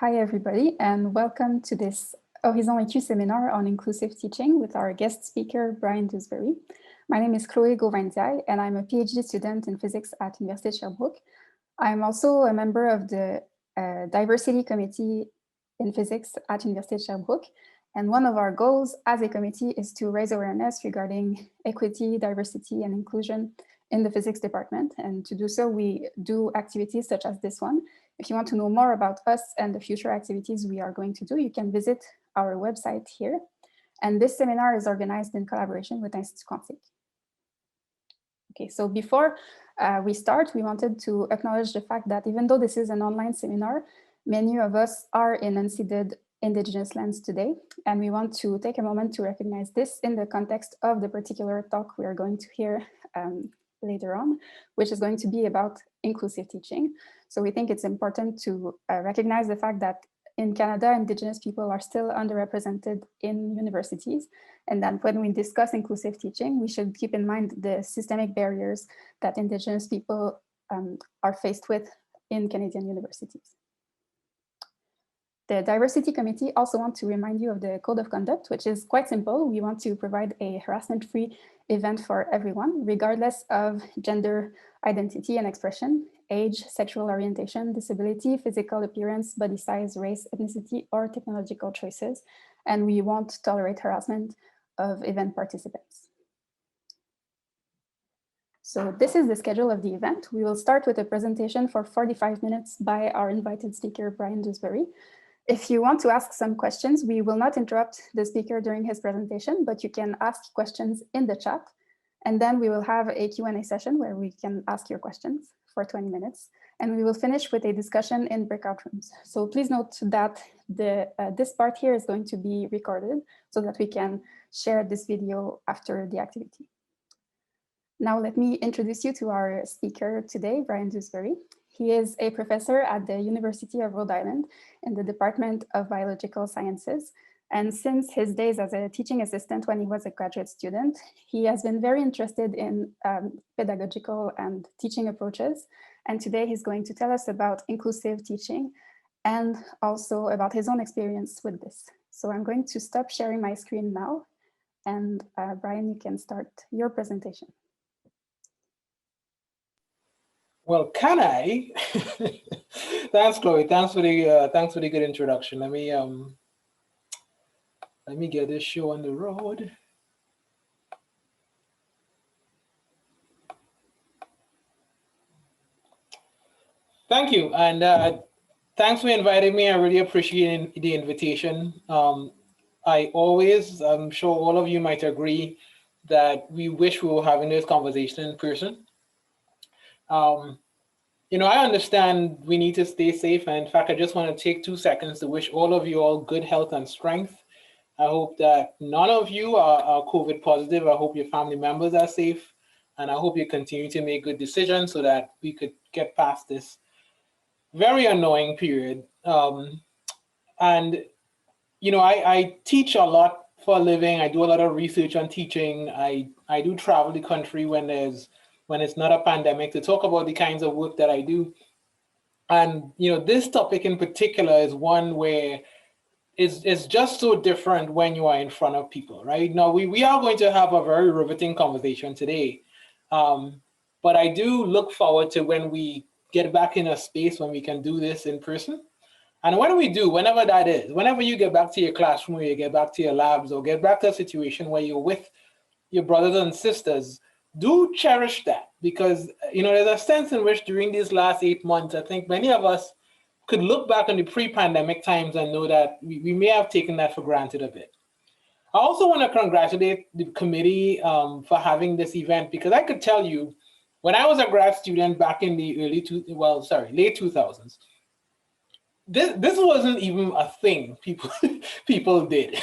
Hi, everybody, and welcome to this Horizon EQ seminar on inclusive teaching with our guest speaker, Bryan Dewsbury. My name is Chloé Gauvain-Diaye, and I'm a PhD student in physics at Université de Sherbrooke. I'm also a member of the Diversity Committee in Physics at Université de Sherbrooke. And one of our goals as a committee is to raise awareness regarding equity, diversity, and inclusion in the physics department. And to do so, we do activities such as this one. If you want to know more about us and the future activities we are going to do, you can visit our website here. And this seminar is organized in collaboration with Institut Quantique. Okay, so before we start, we wanted to acknowledge the fact that even though this is an online seminar, many of us are in unceded Indigenous lands today. And we want to take a moment to recognize this in the context of the particular talk we are going to hear later on, which is going to be about inclusive teaching. So we think it's important to recognize the fact that in Canada, Indigenous people are still underrepresented in universities, and that when we discuss inclusive teaching, we should keep in mind the systemic barriers that Indigenous people are faced with in Canadian universities. The Diversity Committee also wants to remind you of the Code of Conduct, which is quite simple. We want to provide a harassment-free event for everyone, regardless of gender identity and expression, age, sexual orientation, disability, physical appearance, body size, race, ethnicity, or technological choices. And we won't tolerate harassment of event participants. So this is the schedule of the event. We will start with a presentation for 45 minutes by our invited speaker, Bryan Dewsbury. If you want to ask some questions, we will not interrupt the speaker during his presentation, but you can ask questions in the chat. And then we will have a Q&A session where we can ask your questions for 20 minutes. And we will finish with a discussion in breakout rooms. So please note that this part here is going to be recorded so that we can share this video after the activity. Now let me introduce you to our speaker today, Bryan Dewsbury. He is a professor at the University of Rhode Island in the Department of Biological Sciences. And since his days as a teaching assistant when he was a graduate student, he has been very interested in pedagogical and teaching approaches. And today he's going to tell us about inclusive teaching and also about his own experience with this. So I'm going to stop sharing my screen now. And Bryan, you can start your presentation. Well, can I? Thanks, Chloe. Thanks for the good introduction. Let me get this show on the road. Thank you, and thanks for inviting me. I really appreciate the invitation. I'm sure all of you might agree that we wish we were having this conversation in person. You know, I understand we need to stay safe. And in fact, I just want to take 2 seconds to wish all of you all good health and strength. I hope that none of you are COVID positive. I hope your family members are safe. And I hope you continue to make good decisions so that we could get past this very annoying period. And, you know, I teach a lot for a living. I do a lot of research on teaching. I do travel the country when it's not a pandemic to talk about the kinds of work that I do. And, you know, this topic in particular is one where it's just so different when you are in front of people, right? Now, we are going to have a very riveting conversation today. But I do look forward to when we get back in a space when we can do this in person. And when we do, whenever that is, whenever you get back to your classroom, or you get back to your labs, or get back to a situation where you're with your brothers and sisters, do cherish that, because, you know, there's a sense in which during these last 8 months, I think many of us could look back on the pre-pandemic times and know that we may have taken that for granted a bit. I also want to congratulate the committee for having this event, because I could tell you, when I was a grad student back in the late 2000s, this wasn't even a thing people did.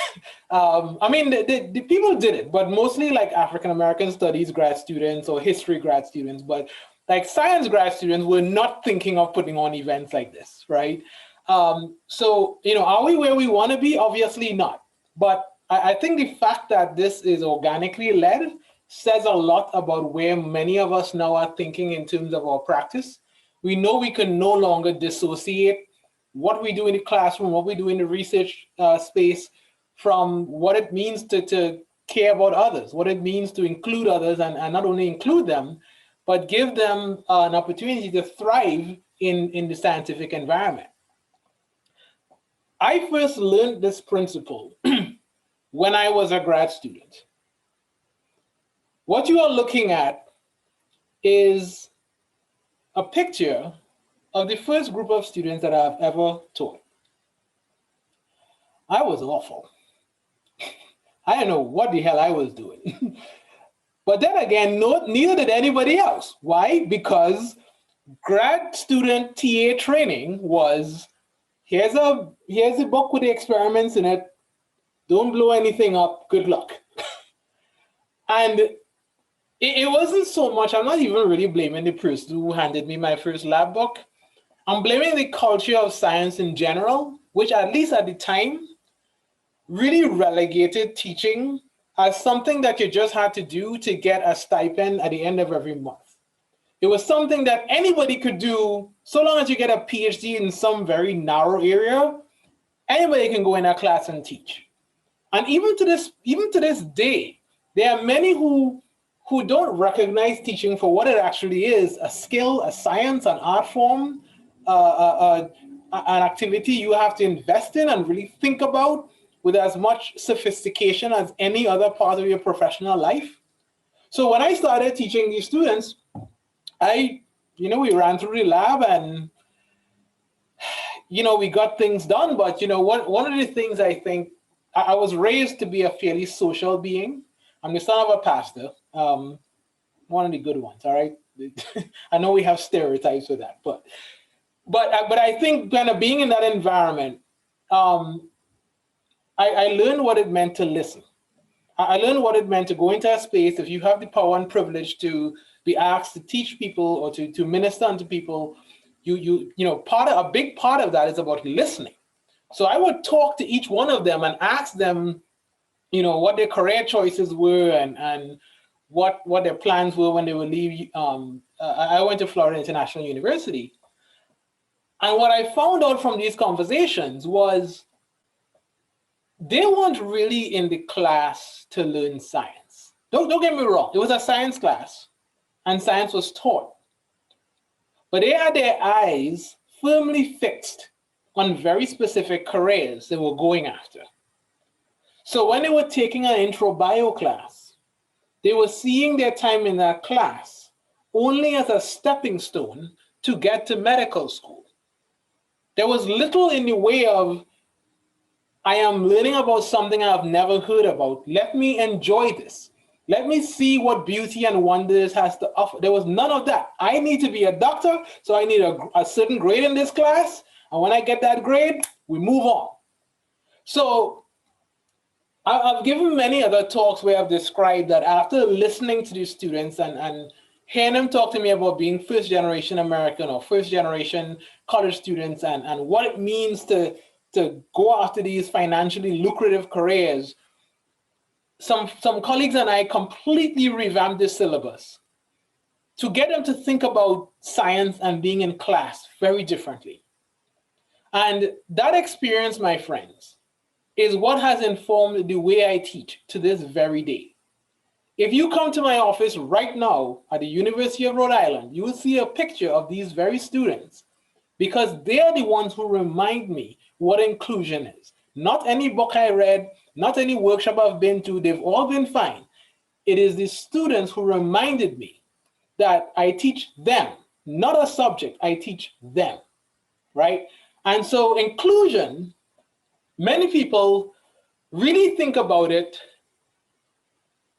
I mean, the people did it, but mostly like African American studies grad students or history grad students, but like science grad students were not thinking of putting on events like this, right? So, you know, are we where we want to be? Obviously not. But I think the fact that this is organically led says a lot about where many of us now are thinking in terms of our practice. We know we can no longer dissociate what we do in the classroom, what we do in the research space, from what it means to care about others, what it means to include others, and not only include them, but give them an opportunity to thrive in the scientific environment. I first learned this principle when I was a grad student. What you are looking at is a picture of the first group of students that I've ever taught. I was awful. I didn't know what the hell I was doing. But then again, neither did anybody else. Why? Because grad student TA training was, here's a book with the experiments in it. Don't blow anything up. Good luck. And it wasn't so much, I'm not even really blaming the person who handed me my first lab book. I'm blaming the culture of science in general, which at least at the time, really relegated teaching as something that you just had to do to get a stipend at the end of every month. It was something that anybody could do, so long as you get a PhD in some very narrow area, anybody can go in a class and teach. And even to this day, there are many who don't recognize teaching for what it actually is, a skill, a science, an art form, an activity you have to invest in and really think about with as much sophistication as any other part of your professional life. So when I started teaching these students, we ran through the lab and, we got things done. But, one of the things I think, I was raised to be a fairly social being. I'm the son of a pastor, one of the good ones, all right? I know we have stereotypes for that, but I think kind of being in that environment, I learned what it meant to listen. I learned what it meant to go into a space. If you have the power and privilege to be asked to teach people or to minister unto people, a big part of that is about listening. So I would talk to each one of them and ask them, what their career choices were and what their plans were when they would leave. I went to Florida International University. And what I found out from these conversations was they weren't really in the class to learn science. Don't get me wrong. It was a science class and science was taught. But they had their eyes firmly fixed on very specific careers they were going after. So when they were taking an intro bio class, they were seeing their time in that class only as a stepping stone to get to medical school. There was little in the way of, I am learning about something I've never heard about. Let me enjoy this. Let me see what beauty and wonders has to offer. There was none of that. I need to be a doctor, so I need a certain grade in this class. And when I get that grade, we move on. So I've given many other talks where I've described that after listening to these students and hearing them talk to me about being first generation American or first generation college students and what it means to go after these financially lucrative careers, some colleagues and I completely revamped this syllabus to get them to think about science and being in class very differently. And that experience, my friends, is what has informed the way I teach to this very day. If you come to my office right now at the University of Rhode Island, you will see a picture of these very students because they are the ones who remind me what inclusion is. Not any book I read, not any workshop I've been to, they've all been fine. It is the students who reminded me that I teach them, not a subject, I teach them, right? And so inclusion, many people really think about it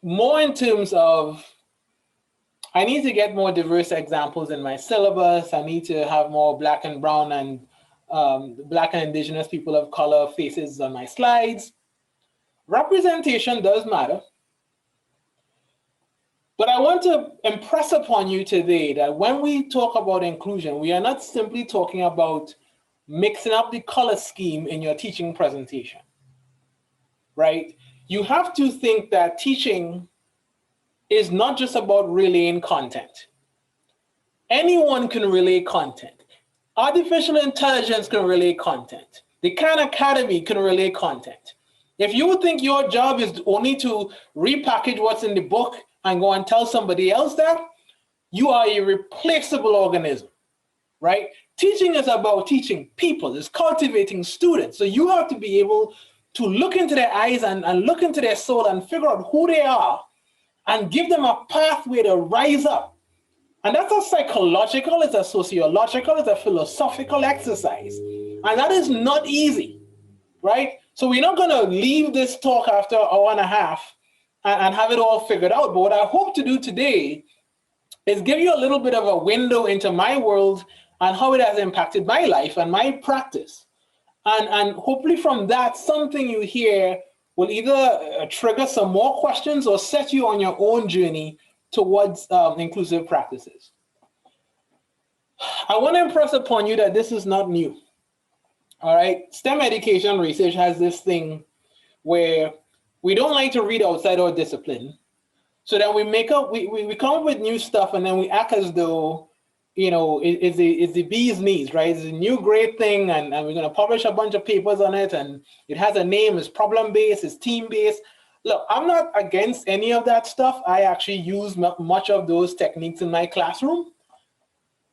more in terms of, I need to get more diverse examples in my syllabus. I need to have more Black and brown and Black and indigenous people of color faces on my slides. Representation does matter. But I want to impress upon you today that when we talk about inclusion, we are not simply talking about mixing up the color scheme in your teaching presentation, right? You have to think that teaching is not just about relaying content. Anyone can relay content. Artificial intelligence can relay content. The Khan Academy can relay content. If you think your job is only to repackage what's in the book and go and tell somebody else that, you are a replaceable organism, right? Teaching is about teaching people, it's cultivating students. So you have to be able to look into their eyes and look into their soul and figure out who they are and give them a pathway to rise up. And that's a psychological, it's a sociological, it's a philosophical exercise. And that is not easy, right? So we're not gonna leave this talk after an hour and a half and have it all figured out. But what I hope to do today is give you a little bit of a window into my world and how it has impacted my life and my practice. And hopefully from that, something you hear will either trigger some more questions or set you on your own journey towards inclusive practices. I want to impress upon you that this is not new. All right, STEM education research has this thing where we don't like to read outside our discipline. So then we come up with new stuff and then we act as though, you know, it's the bee's knees, right? It's a new great thing and we're going to publish a bunch of papers on it and it has a name, it's problem-based, it's team-based. Look, I'm not against any of that stuff. I actually use much of those techniques in my classroom.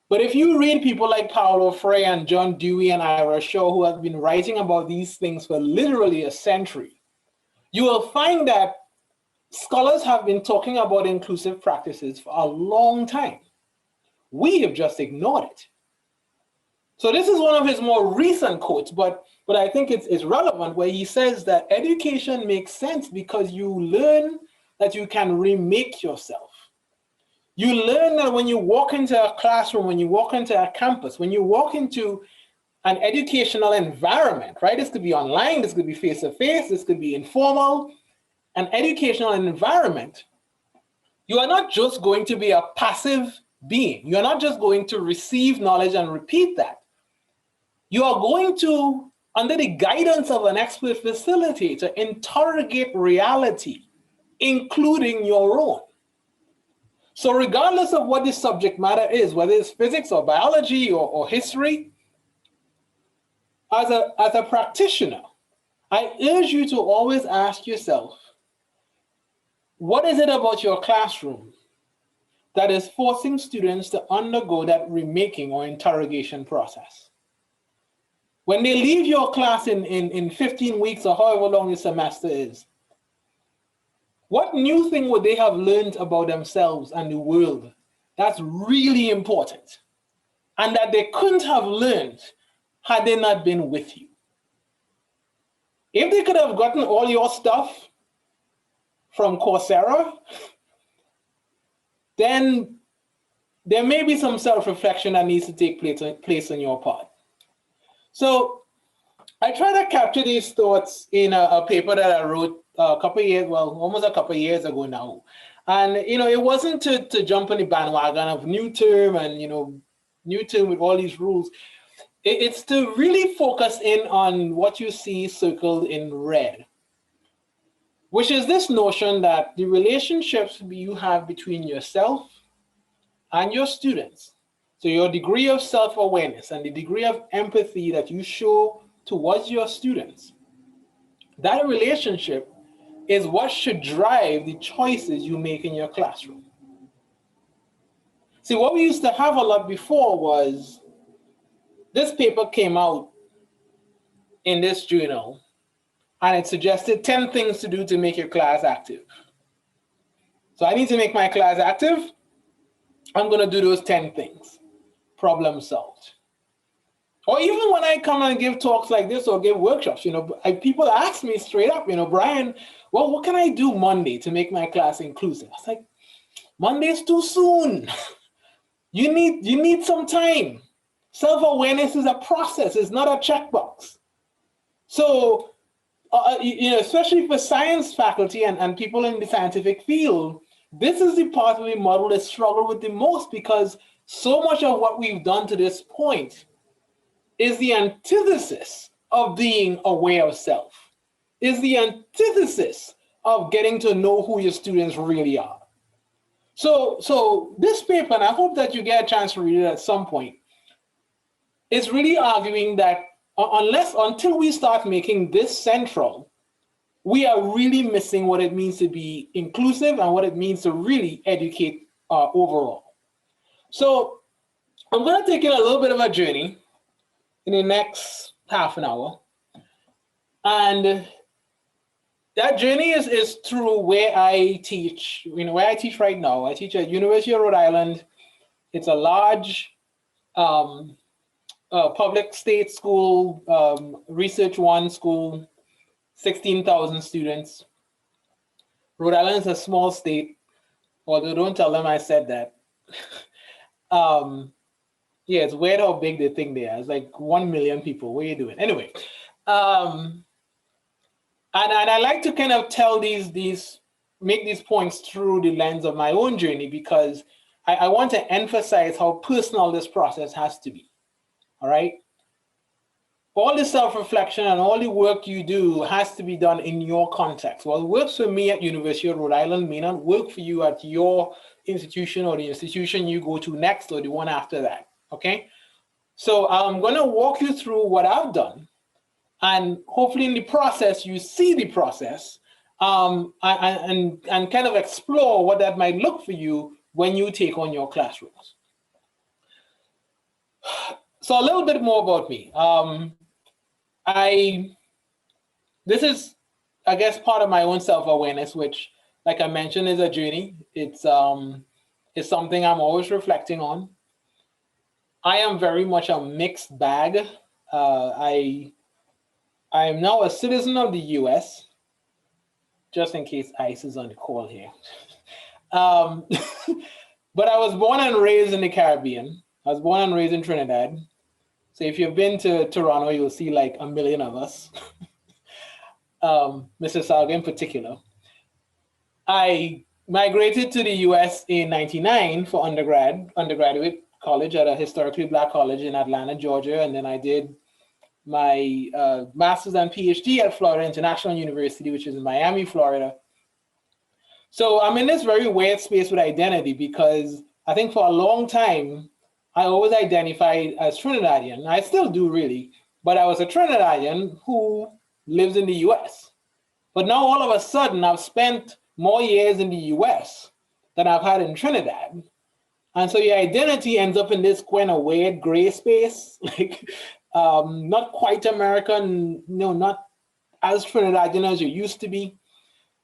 But if you read people like Paulo Freire and John Dewey and Ira Shaw, who have been writing about these things for literally a century, you will find that scholars have been talking about inclusive practices for a long time. We have just ignored it. So this is one of his more recent quotes, but I think it's relevant, where he says that education makes sense because you learn that you can remake yourself. You learn that when you walk into a classroom, when you walk into a campus, when you walk into an educational environment, right? This could be online, this could be face-to-face, this could be informal, an educational environment, you are not just going to be a passive being. You're not just going to receive knowledge and repeat that. You are going to, under the guidance of an expert facilitator, interrogate reality, including your own. So regardless of what the subject matter is, whether it's physics or biology or history, as a practitioner, I urge you to always ask yourself, what is it about your classroom that is forcing students to undergo that remaking or interrogation process? When they leave your class in 15 weeks or however long the semester is, what new thing would they have learned about themselves and the world that's really important and that they couldn't have learned had they not been with you? If they could have gotten all your stuff from Coursera, then there may be some self-reflection that needs to take place on your part. So I try to capture these thoughts in a paper that I wrote almost a couple of years ago now. And, you know, it wasn't to jump on the bandwagon of new term and, you know, new term with all these rules. It's to really focus in on what you see circled in red, which is this notion that the relationships you have between yourself and your students, so your degree of self-awareness and the degree of empathy that you show towards your students, that relationship is what should drive the choices you make in your classroom. See, what we used to have a lot before was this paper came out in this journal and it suggested 10 things to do to make your class active. So I need to make my class active. I'm going to do those 10 things. Problem solved. Or even when I come and give talks like this or give workshops, you know, people ask me straight up, you know, Brian, well, what can I do Monday to make my class inclusive? I was like, Monday's too soon. You need some time. Self-awareness is a process. It's not a checkbox. So, you know, especially for science faculty and people in the scientific field, this is the part where we model that struggle with the most, because so much of what we've done to this point is the antithesis of being aware of self, is the antithesis of getting to know who your students really are. So this paper, and I hope that you get a chance to read it at some point, is really arguing that until we start making this central, we are really missing what it means to be inclusive and what it means to really educate overall. So I'm going to take you on a little bit of a journey in the next half an hour. And that journey is through where I teach, where I teach right now. I teach at University of Rhode Island. It's a large public state school, research one school, 16,000 students. Rhode Island is a small state, although don't tell them I said that. Yeah, it's weird how big they think they are. It's like 1 million people. What are you doing? Anyway, and I like to kind of tell make these points through the lens of my own journey, because I want to emphasize how personal this process has to be. All right. All the self-reflection and all the work you do has to be done in your context. What works for me at University of Rhode Island may not work for you at your institution or the institution you go to next or the one after that. Okay. So I'm going to walk you through what I've done. And hopefully in the process, you see the process and kind of explore what that might look for you when you take on your classrooms. So a little bit more about me. This is, I guess, part of my own self-awareness, which, like I mentioned, is a journey. It's something I'm always reflecting on. I am very much a mixed bag. I am now a citizen of the US, just in case ICE is on the call here. But I was born and raised in the Caribbean. I was born and raised in Trinidad. So if you've been to Toronto, you'll see like a million of us. Mississauga in particular. I migrated to the US in '99 for undergraduate college at a historically Black college in Atlanta, Georgia. And then I did my master's and PhD at Florida International University, which is in Miami, Florida. So I'm in this very weird space with identity, because I think for a long time, I always identified as Trinidadian. I still do, really, but I was a Trinidadian who lives in the US. But now all of a sudden, I've spent more years in the US than I've had in Trinidad. And so your identity ends up in this kind of weird gray space, like not quite American, not as Trinidadian as you used to be.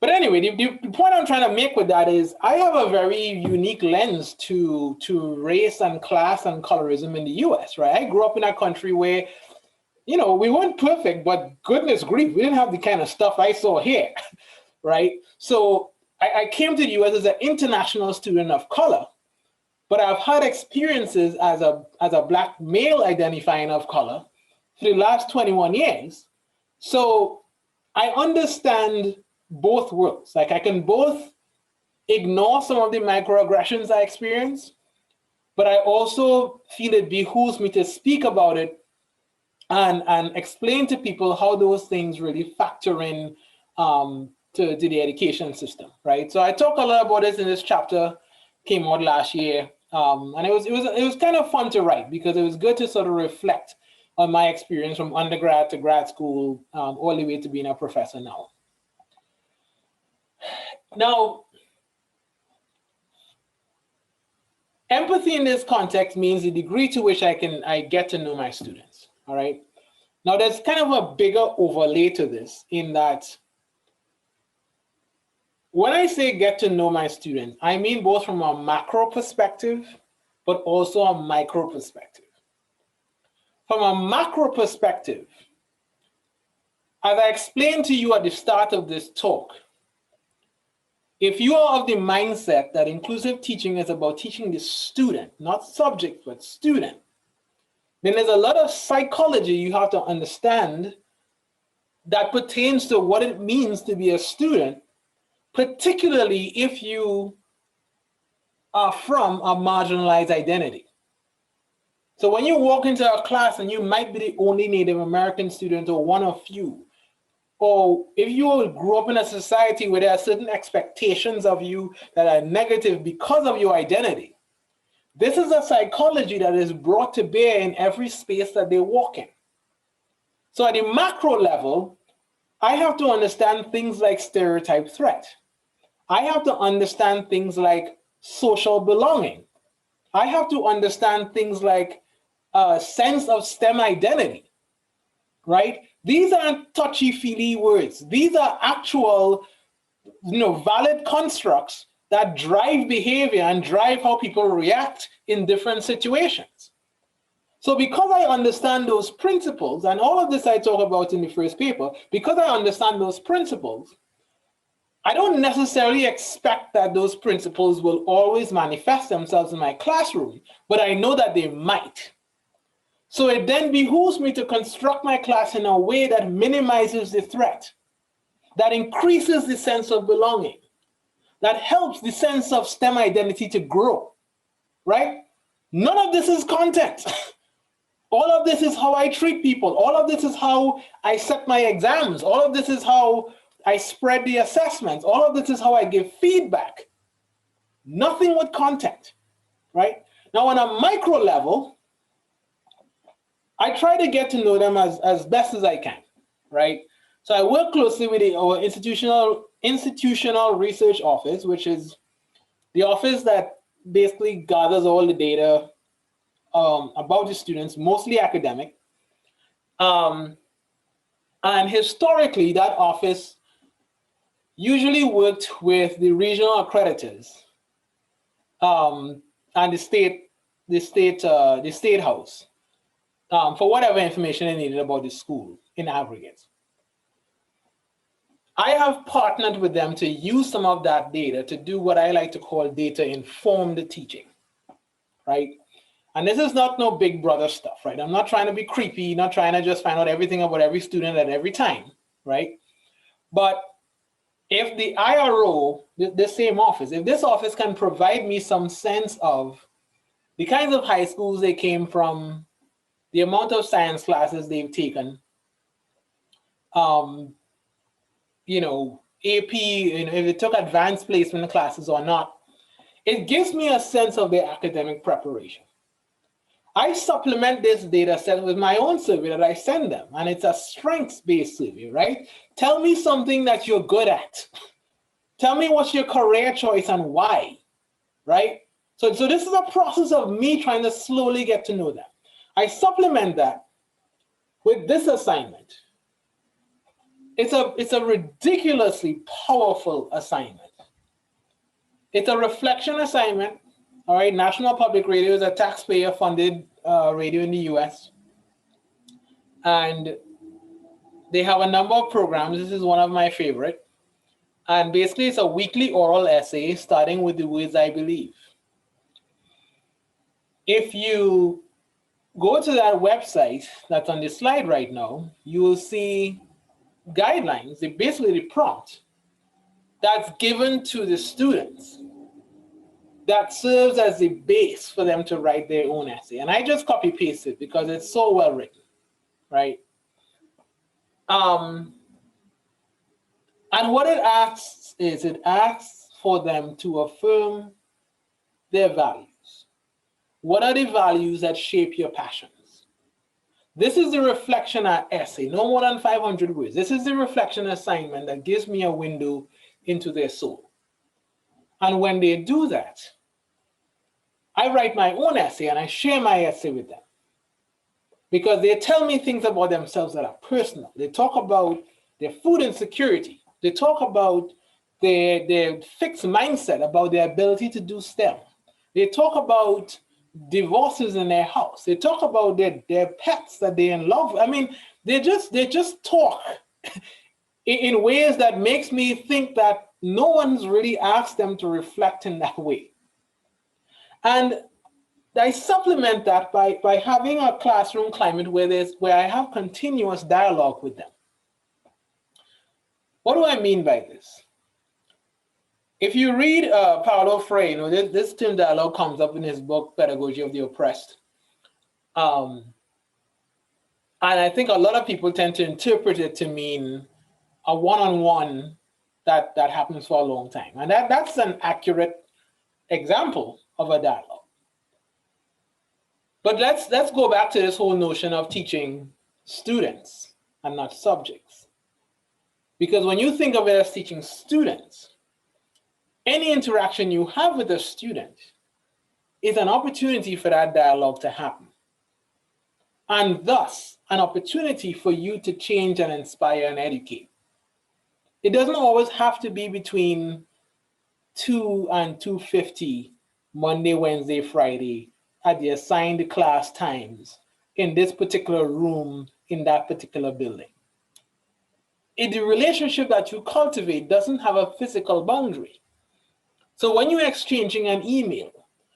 But anyway, the point I'm trying to make with that is I have a very unique lens to race and class and colorism in the US, right? I grew up in a country where, we weren't perfect, but goodness grief, we didn't have the kind of stuff I saw here, right? So I came to the US as an international student of color, but I've had experiences as a Black male identifying of color for the last 21 years. So I understand both worlds. Like I can both ignore some of the microaggressions I experience, but I also feel it behooves me to speak about it and explain to people how those things really factor in to the education system, right? So I talk a lot about this in this chapter, came out last year, and it was kind of fun to write, because it was good to sort of reflect on my experience from undergrad to grad school, all the way to being a professor now. Now, empathy in this context means the degree to which I get to know my students, all right? Now, there's kind of a bigger overlay to this, in that when I say get to know my students, I mean both from a macro perspective, but also a micro perspective. From a macro perspective, as I explained to you at the start of this talk, if you are of the mindset that inclusive teaching is about teaching the student, not subject, but student, then there's a lot of psychology you have to understand that pertains to what it means to be a student, particularly if you are from a marginalized identity. So when you walk into a class and you might be the only Native American student or one of few, or if you grew up in a society where there are certain expectations of you that are negative because of your identity, This is a psychology that is brought to bear in every space that they walk in. So at the macro level, I have to understand things like stereotype threat. I have to understand things like social belonging. I have to understand things like a sense of STEM identity, right? These aren't touchy-feely words. These are actual, valid constructs that drive behavior and drive how people react in different situations. So because I understand those principles, and all of this I talk about in the first paper, because I understand those principles, I don't necessarily expect that those principles will always manifest themselves in my classroom, but I know that they might. So it then behooves me to construct my class in a way that minimizes the threat, that increases the sense of belonging, that helps the sense of STEM identity to grow, right? None of this is content. All of this is how I treat people. All of this is how I set my exams. All of this is how I spread the assessments. All of this is how I give feedback. Nothing with content, right? Now, on a micro level, I try to get to know them as best as I can, right? So I work closely with our institutional research office, which is the office that basically gathers all the data about the students, mostly academic. And historically, that office usually worked with the regional accreditors and the state house for whatever information they needed about the school in aggregate. I have partnered with them to use some of that data to do what I like to call data-informed teaching, right? And this is not no big brother stuff, right? I'm not trying to be creepy, not trying to just find out everything about every student at every time, right? But if the IRO, the same office, if this office can provide me some sense of the kinds of high schools they came from, the amount of science classes they've taken, AP, if they took advanced placement classes or not, it gives me a sense of their academic preparation. I supplement this data set with my own survey that I send them, and it's a strengths-based survey, right? Tell me something that you're good at. Tell me what's your career choice and why, right? So this is a process of me trying to slowly get to know them. I supplement that with this assignment. It's a ridiculously powerful assignment. It's a reflection assignment. All right, National Public Radio is a taxpayer-funded radio in the US. And they have a number of programs. This is one of my favorite. And basically, it's a weekly oral essay starting with the words I believe. If you go to that website that's on the slide right now, you will see guidelines, basically the prompt that's given to the students that serves as the base for them to write their own essay. And I just copy paste it because it's so well written, right? And what it asks is it asks for them to affirm their values. What are the values that shape your passions? This is the reflection essay, no more than 500 words. This is the reflection assignment that gives me a window into their soul. And when they do that, I write my own essay and I share my essay with them because they tell me things about themselves that are personal. They talk about their food insecurity. They talk about their fixed mindset about their ability to do STEM. They talk about divorces in their house. They talk about their pets that they're in love with. I mean, they just talk in ways that makes me think that no one's really asked them to reflect in that way. And I supplement that by having a classroom climate where I have continuous dialogue with them. What do I mean by this? If you read Paulo Freire, this term dialogue comes up in his book, Pedagogy of the Oppressed. And I think a lot of people tend to interpret it to mean a one-on-one that happens for a long time. And that's an accurate example of a dialogue. But let's go back to this whole notion of teaching students and not subjects. Because when you think of it as teaching students, any interaction you have with a student is an opportunity for that dialogue to happen. And thus, an opportunity for you to change and inspire and educate. It doesn't always have to be between 2 and 2:50, Monday, Wednesday, Friday, at the assigned class times in this particular room in that particular building. The relationship that you cultivate doesn't have a physical boundary. So when you're exchanging an email,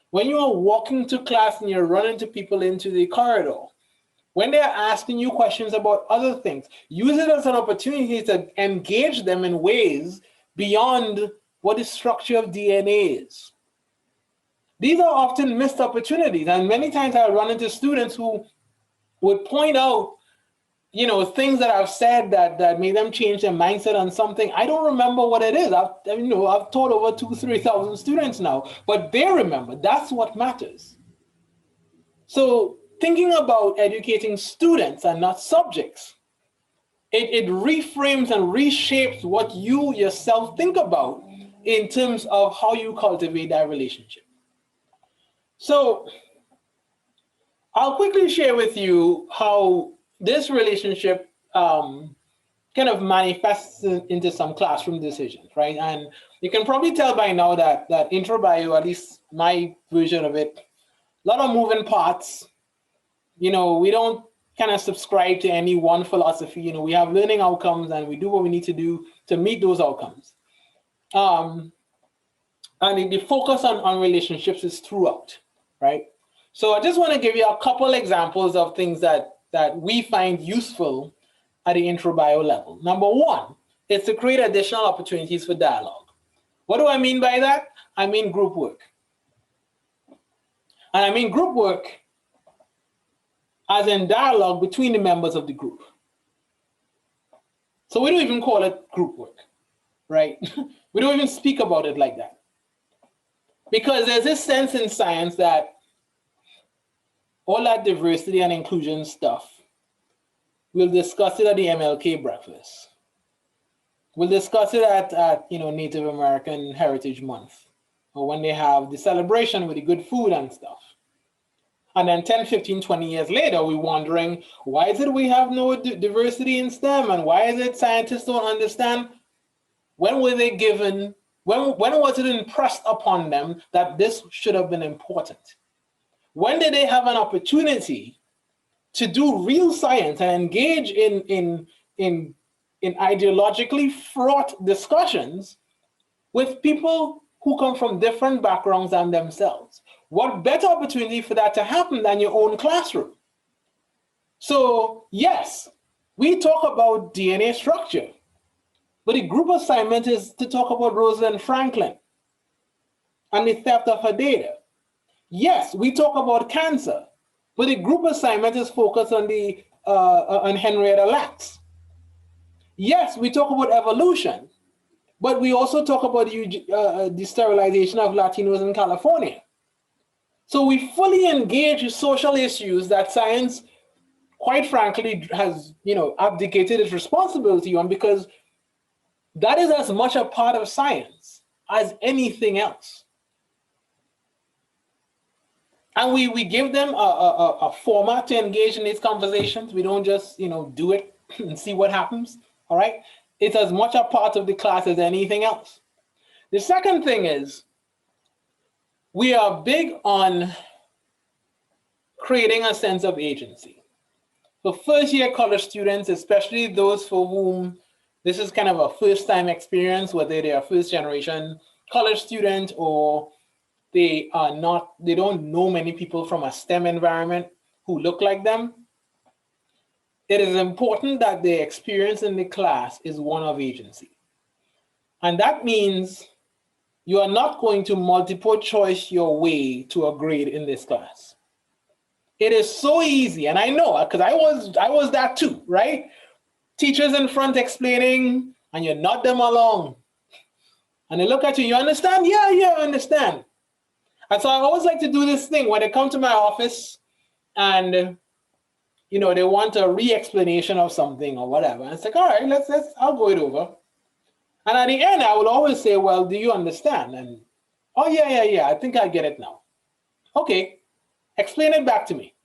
when you are walking to class and you're running to people into the corridor, when they're asking you questions about other things, use it as an opportunity to engage them in ways beyond what the structure of DNA is. These are often missed opportunities. And many times I run into students who would point out, things that I've said that made them change their mindset on something. I don't remember what it is. I've taught over 2,000-3,000 students now, but they remember. That's what matters. So thinking about educating students and not subjects, it reframes and reshapes what you yourself think about in terms of how you cultivate that relationship. So I'll quickly share with you how this relationship kind of manifests into some classroom decisions, right? And you can probably tell by now that intro bio, at least my version of it, a lot of moving parts. We don't kind of subscribe to any one philosophy. We have learning outcomes and we do what we need to do to meet those outcomes. And the focus on relationships is throughout, right? So I just want to give you a couple examples of things that we find useful at the intro bio level. Number one is to create additional opportunities for dialogue. What do I mean by that? I mean group work. And I mean group work as in dialogue between the members of the group. So we don't even call it group work, right? We don't even speak about it like that. Because there's this sense in science that all that diversity and inclusion stuff, we'll discuss it at the MLK breakfast. We'll discuss it at Native American Heritage Month, or when they have the celebration with the good food and stuff. And then 10, 15, 20 years later, we're wondering, why is it we have no diversity in STEM? And why is it scientists don't understand? When were they given, when was it impressed upon them that this should have been important? When did they have an opportunity to do real science and engage in ideologically fraught discussions with people who come from different backgrounds than themselves? What better opportunity for that to happen than your own classroom? So yes, we talk about DNA structure, but the group assignment is to talk about Rosalind Franklin and the theft of her data. Yes, we talk about cancer, but the group assignment is focused on on Henrietta Lacks. Yes, we talk about evolution, but we also talk about the sterilization of Latinos in California. So we fully engage in social issues that science, quite frankly, has abdicated its responsibility on, because that is as much a part of science as anything else. And we give them a format to engage in these conversations. We don't just do it and see what happens. All right, it's as much a part of the class as anything else. The second thing is, we are big on creating a sense of agency. For first-year college students, especially those for whom this is kind of a first-time experience, whether they are first-generation college student or they don't know many people from a STEM environment who look like them, it is important that the experience in the class is one of agency. And that means you are not going to multiple choice your way to a grade in this class. It is so easy, and I know, because I was that too, right? Teachers in front explaining, and you nod them along. And they look at you, you understand? Yeah, I understand. And so I always like to do this thing when they come to my office and you know, they want a re-explanation of something or whatever. And it's like, all right, I'll go it over. And at the end, I will always say, well, do you understand? And, oh, yeah, I think I get it now. Okay, explain it back to me.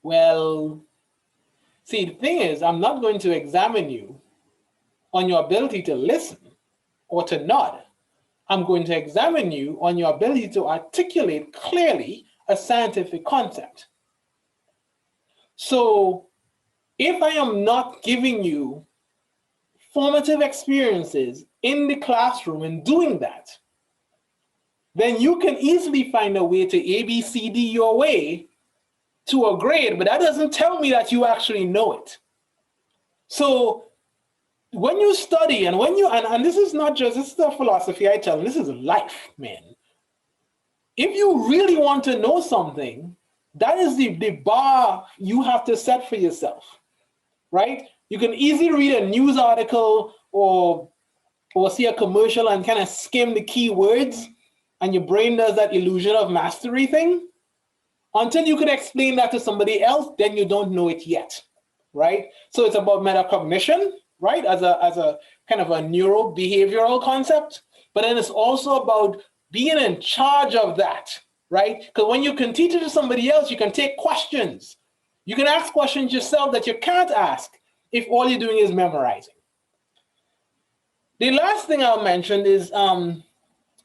Well, see, the thing is, I'm not going to examine you on your ability to listen or to nod. I'm going to examine you on your ability to articulate clearly a scientific concept. So if I am not giving you formative experiences in the classroom and doing that, then you can easily find a way to ABCD your way to a grade, but that doesn't tell me that you actually know it. So when you study and when you, and this is not just, this is a philosophy I tell them, this is life, man. If you really want to know something, that is the bar you have to set for yourself, right? You can easily read a news article or see a commercial and kind of skim the keywords, and your brain does that illusion of mastery thing. Until you can explain that to somebody else, then you don't know it yet, right? So it's about metacognition, right? As a kind of a neurobehavioral concept, but then it's also about being in charge of that, right? Because when you can teach it to somebody else, you can take questions. You can ask questions yourself that you can't ask if all you're doing is memorizing. The last thing I'll mention is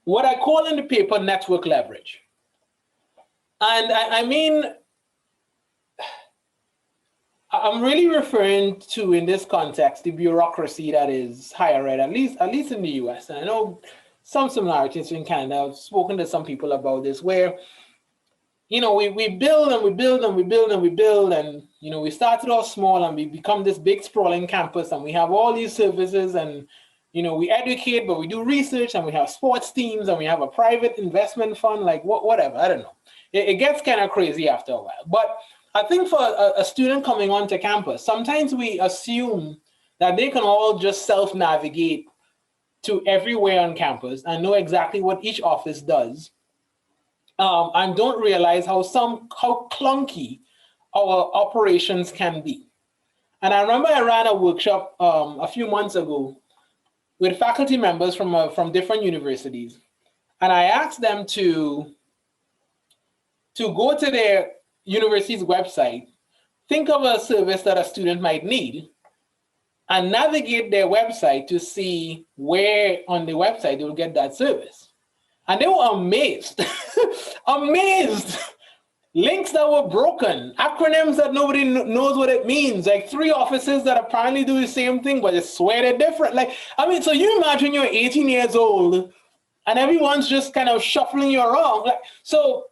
what I call in the paper network leverage. And I mean, I'm really referring to, in this context, the bureaucracy that is higher ed, at least in the US. And I know some similarities in Canada. I've spoken to some people about this, where, you know, we build and we build and we build and we build, and, you know, we started off small and we become this big sprawling campus, and we have all these services, and, you know, we educate, but we do research, and we have sports teams, and we have a private investment fund, like whatever, I don't know. It gets kind of crazy after a while. But I think for a student coming onto campus, sometimes we assume that they can all just self-navigate to everywhere on campus and know exactly what each office does, and don't realize how clunky our operations can be. And I remember I ran a workshop a few months ago with faculty members from different universities, and I asked them to go to their university's website, think of a service that a student might need, and navigate their website to see where on the website they will get that service. And they were amazed, amazed. Links that were broken, acronyms that nobody knows what it means, like 3 offices that apparently do the same thing, but they swear they're different. Like, I mean, so you imagine you're 18 years old and everyone's just kind of shuffling you around. Like, so,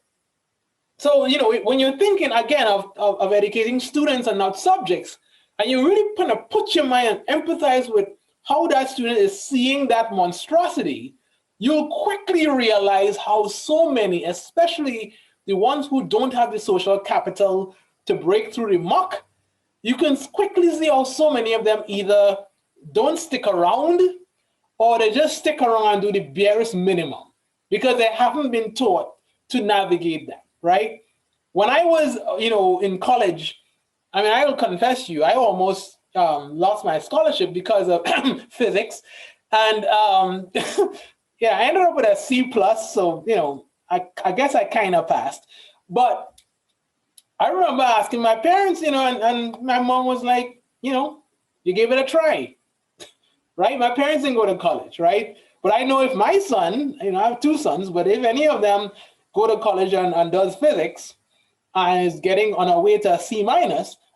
you know, when you're thinking, again, of educating students and not subjects, and you really kind of put your mind and empathize with how that student is seeing that monstrosity, you'll quickly realize how so many, especially the ones who don't have the social capital to break through the muck, you can quickly see how so many of them either don't stick around or they just stick around and do the barest minimum because they haven't been taught to navigate that, right? When I was, you know, in college, I mean, I will confess to you, I almost lost my scholarship because of physics. And yeah, I ended up with a C+, so, you know, I guess I kind of passed. But I remember asking my parents, you know, and my mom was like, you know, you gave it a try, right? My parents didn't go to college, right? But I know if my son, you know, I have 2 sons, but if any of them go to college and does physics and is getting on a way to a C-,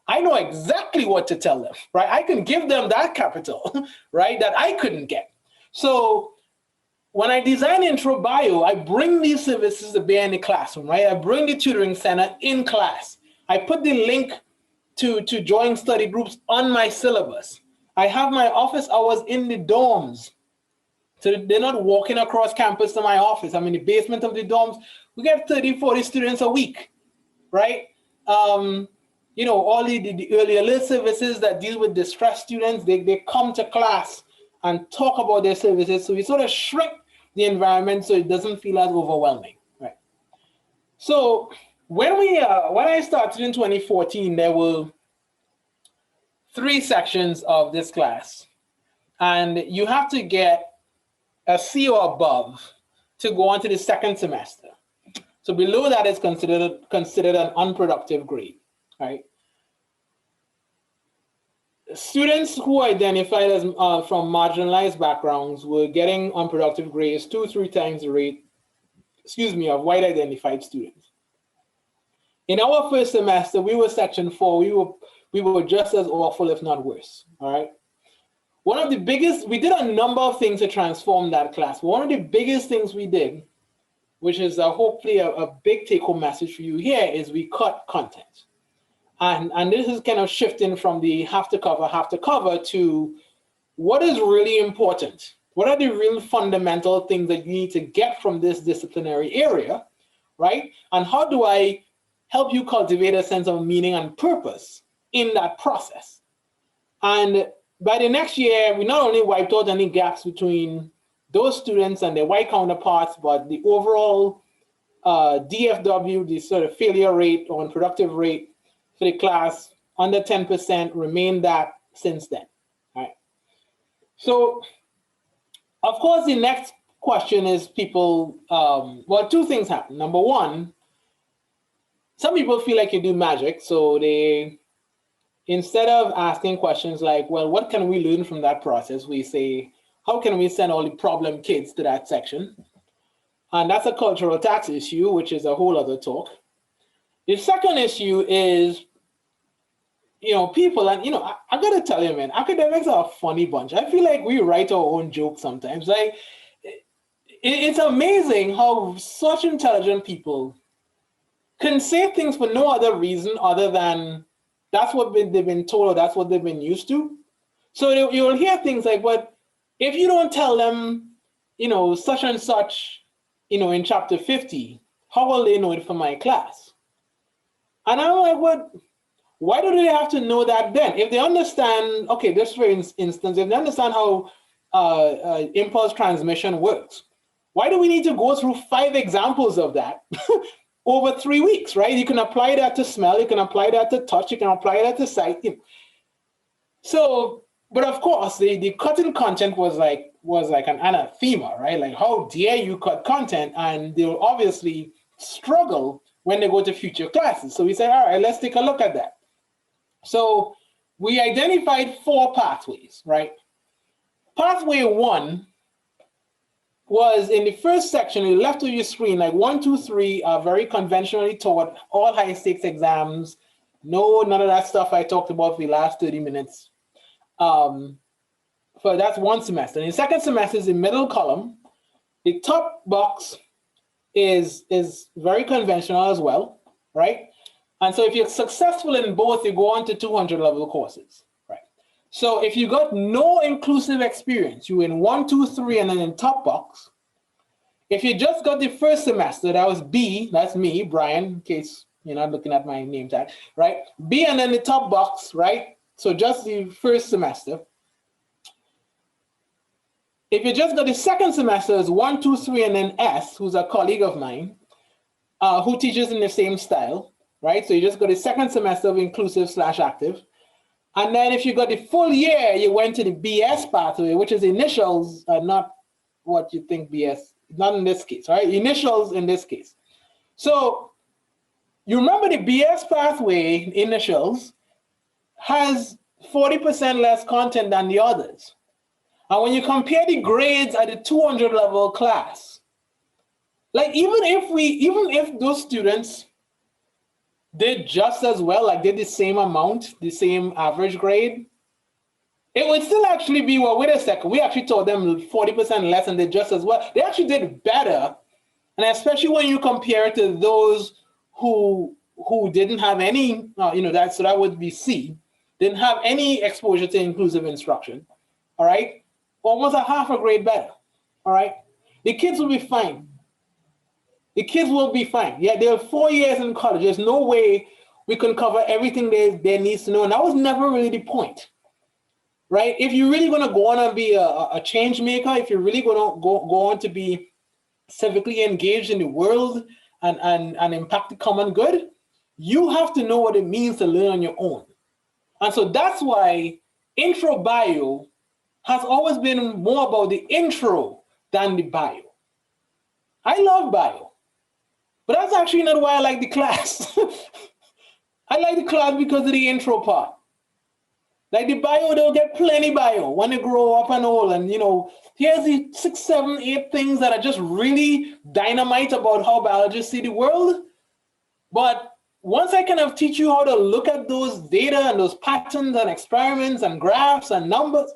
I know exactly what to tell them, right? I can give them that capital, right, that I couldn't get. So when I design intro bio, I bring these services to bear in the classroom, right? I bring the tutoring center in class. I put the link to join study groups on my syllabus. I have my office hours in the dorms. So they're not walking across campus to my office. I'm in the basement of the dorms. We get 30, 40 students a week, right? You know, all the early alert services that deal with distressed students, they come to class and talk about their services. So we sort of shrink the environment so it doesn't feel as overwhelming, right? So when I started in 2014, there were 3 sections of this class, and you have to get a C or above to go on to the second semester. So below that is considered an unproductive grade, right? Students who identified as from marginalized backgrounds were getting unproductive grades 2-3 times the rate, of white identified students. In our first semester, we were section 4. We were just as awful, if not worse. All right. One of the biggest, we did a number of things to transform that class. One of the biggest things we did, which is hopefully a big take-home message for you here, is we cut content. And this is kind of shifting from the have to cover to what is really important. What are the real fundamental things that you need to get from this disciplinary area, right? And how do I help you cultivate a sense of meaning and purpose in that process? And by the next year, we not only wiped out any gaps between those students and their white counterparts, but the overall DFW, the sort of failure rate or unproductive rate for the class, under 10%, remained that since then. All right. So, of course, the next question is people, well, 2 things happen. Number one, some people feel like you do magic, so they, instead of asking questions like, well, what can we learn from that process? We say, how can we send all the problem kids to that section? And that's a cultural tax issue, which is a whole other talk. The second issue is, people, and, I gotta tell you, man, academics are a funny bunch. I feel like we write our own jokes sometimes. Like, it's amazing how such intelligent people can say things for no other reason other than that's what they've been told or that's what they've been used to. So you'll hear things like, but if you don't tell them, such and such, in chapter 50, how will they know it from my class? And I'm like, what? Why do they have to know that then? If they understand, okay, just for instance, if they understand how impulse transmission works, why do we need to go through 5 examples of that over 3 weeks, right? You can apply that to smell, you can apply that to touch, you can apply that to sight. So, but of course, the cutting content was like an anathema, right? Like, how dare you cut content? And they'll obviously struggle when they go to future classes. So we say, all right, let's take a look at that. So we identified 4 pathways, right? Pathway 1 was in the first section, on the left of your screen, like 1, 2, 3 are very conventionally taught, all high stakes exams. No, none of that stuff I talked about for the last 30 minutes. So that's one semester. In the second semester is the middle column. The top box is very conventional as well, right? And so if you're successful in both, you go on to 200 level courses, right? So if you got no inclusive experience, you in 1, 2, 3, and then in top box. If you just got the first semester, that was B, that's me, Brian, in case you're not looking at my name tag, right? B and then the top box, right? So just the first semester. If you just got the second semester, it's 1, 2, 3, and then S, who's a colleague of mine, who teaches in the same style, right? So you just got the second semester of inclusive/active. And then if you got the full year, you went to the BS pathway, which is initials, not what you think BS, not in this case, right? Initials in this case. So you remember the BS pathway, initials, has 40% less content than the others. And when you compare the grades at the 200 level class, like even if those students did just as well, like did the same amount, the same average grade, it would still actually be, well, wait a second, we actually taught them 40% less and did just as well. They actually did better. And especially when you compare it to those who didn't have any, so that would be C, didn't have any exposure to inclusive instruction, all right? Almost a half a grade better, all right? The kids will be fine. The kids will be fine. Yeah, they're 4 years in college. There's no way we can cover everything they need to know. And that was never really the point, right? If you're really going to go on and be a change maker, if you're really going to go on to be civically engaged in the world and impact the common good, you have to know what it means to learn on your own. And so that's why intro bio has always been more about the intro than the bio. I love bio, but that's actually not why I like the class. I like the class because of the intro part. Like the bio, they'll get plenty bio when they grow up and all. And, you know, here's the 6, 7, 8 things that are just really dynamite about how biologists see the world. But once I kind of teach you how to look at those data and those patterns and experiments and graphs and numbers,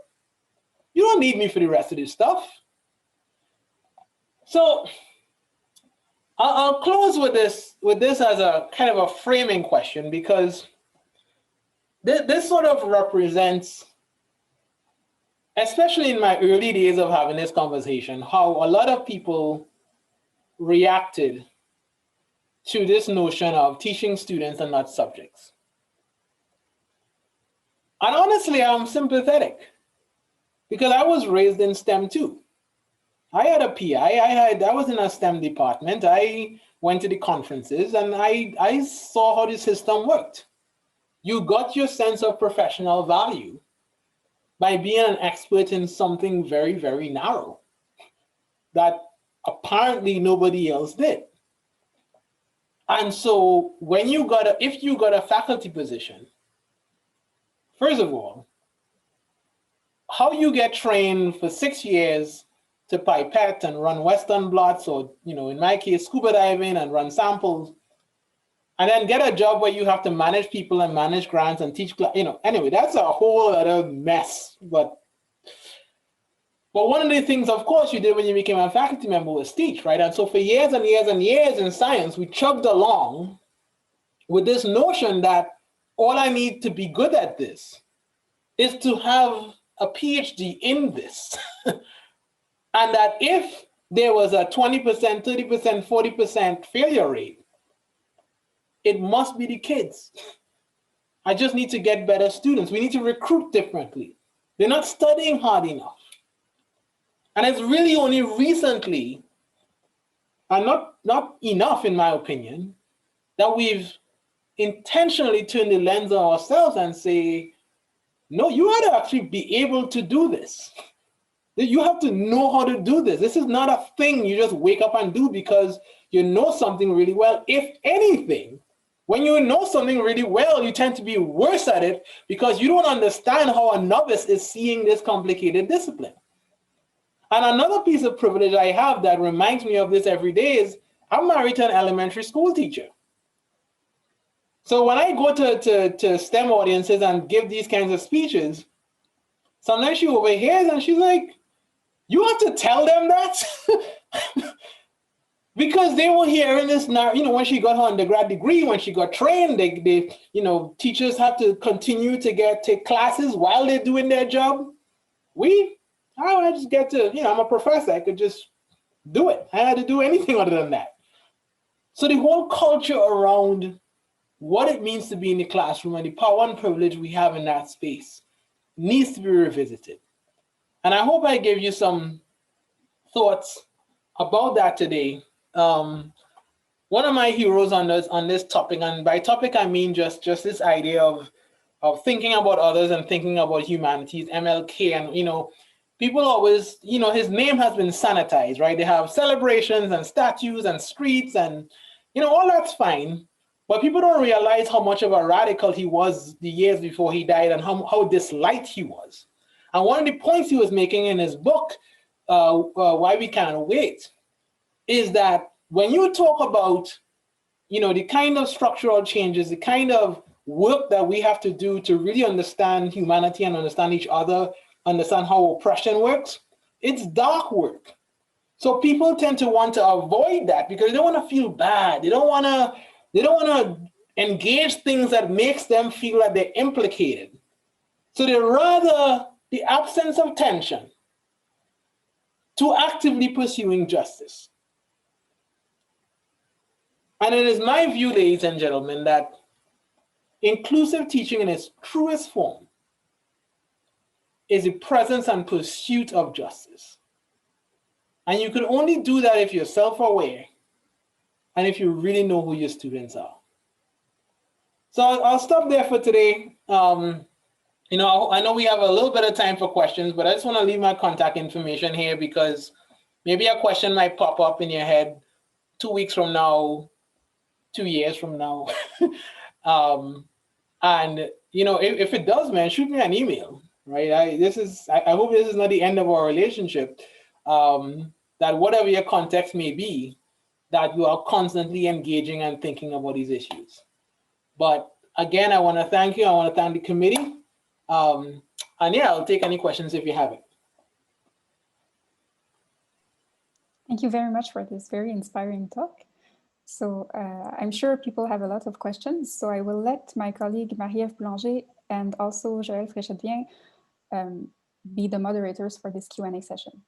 you don't need me for the rest of this stuff. So I'll close with this as a kind of a framing question, because this sort of represents, especially in my early days of having this conversation, how a lot of people reacted to this notion of teaching students and not subjects. And honestly, I'm sympathetic, because I was raised in STEM too. I had a PI, I was in a STEM department. I went to the conferences and I saw how the system worked. You got your sense of professional value by being an expert in something very, very narrow that apparently nobody else did. And so when if you got a faculty position, first of all, how you get trained for 6 years to pipette and run Western blots, or, you know, in my case, scuba diving and run samples, and then get a job where you have to manage people and manage grants and teach, you know, anyway, that's a whole other mess. But one of the things, of course, you did when you became a faculty member was teach, right? And so for years and years and years in science, we chugged along with this notion that all I need to be good at this is to have a PhD in this. And that if there was a 20%, 30%, 40% failure rate, it must be the kids. I just need to get better students. We need to recruit differently. They're not studying hard enough. And it's really only recently, and not enough in my opinion, that we've intentionally turned the lens on ourselves and say, no, you ought to actually be able to do this. You have to know how to do this. This is not a thing you just wake up and do because you know something really well. If anything, when you know something really well, you tend to be worse at it because you don't understand how a novice is seeing this complicated discipline. And another piece of privilege I have that reminds me of this every day is I'm married to an elementary school teacher. So when I go to STEM audiences and give these kinds of speeches, sometimes she overhears and she's like, you have to tell them that? Because they were hearing this now, you know, when she got her undergrad degree, when she got trained, they you know, teachers have to continue to take classes while they're doing their job. I just get to, you know, I'm a professor, I could just do it. I had to do anything other than that. So the whole culture around what it means to be in the classroom and the power and privilege we have in that space needs to be revisited. And I hope I gave you some thoughts about that today. One of my heroes on this topic, and by topic I mean just this idea of thinking about others and thinking about humanity, is MLK. And, you know, people always, you know, his name has been sanitized, right? They have celebrations and statues and streets and, you know, all that's fine. But people don't realize how much of a radical he was the years before he died and how disliked he was. And one of the points he was making in his book, Why We Can't Wait, is that when you talk about, you know, the kind of structural changes, the kind of work that we have to do to really understand humanity and understand each other, understand how oppression works, it's dark work. So people tend to want to avoid that because they don't want to feel bad. They don't want to engage things that makes them feel like they're implicated. So they rather the absence of tension to actively pursuing justice. And it is my view, ladies and gentlemen, that inclusive teaching in its truest form is the presence and pursuit of justice. And you can only do that if you're self-aware and if you really know who your students are. So I'll stop there for today. You know, I know we have a little bit of time for questions, but I just want to leave my contact information here because maybe a question might pop up in your head 2 weeks from now, 2 years from now. And, you know, if it does, man, shoot me an email, right? I hope this is not the end of our relationship, that whatever your context may be, that you are constantly engaging and thinking about these issues. But again, I want to thank you. I want to thank the committee. And yeah, I'll take any questions if you have it. Thank you very much for this very inspiring talk. So I'm sure people have a lot of questions. So I will let my colleague Marie-Ève Boulanger and also Joël Fréchette-Bien be the moderators for this Q&A session.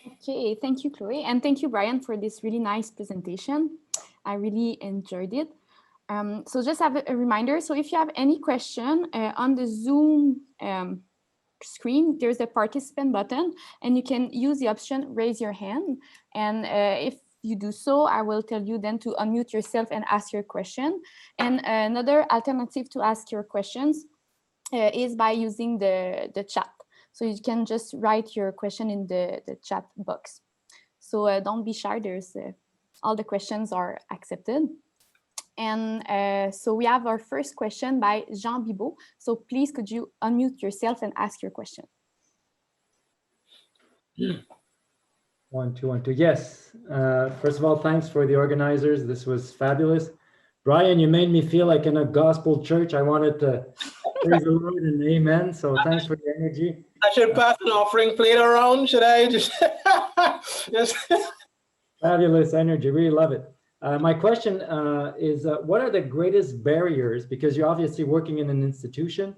Okay, thank you, Chloe. And thank you, Brian, for this really nice presentation. I really enjoyed it. So just have a reminder. So if you have any question on the Zoom screen, there's a participant button and you can use the option raise your hand. And if you do so, I will tell you then to unmute yourself and ask your question. And another alternative to ask your questions is by using the chat. So you can just write your question in the chat box. So don't be shy, there's all the questions are accepted. And so we have our first question by Jean Bibot. So please, could you unmute yourself and ask your question? 1, 2, 1, 2. Yes. First of all, thanks for the organizers. This was fabulous. Brian, you made me feel like in a gospel church. I wanted to praise the Lord and amen. So thanks for the energy. I should pass an offering plate around. Should I just? Fabulous energy. Really love it. My question is, what are the greatest barriers, because you're obviously working in an institution,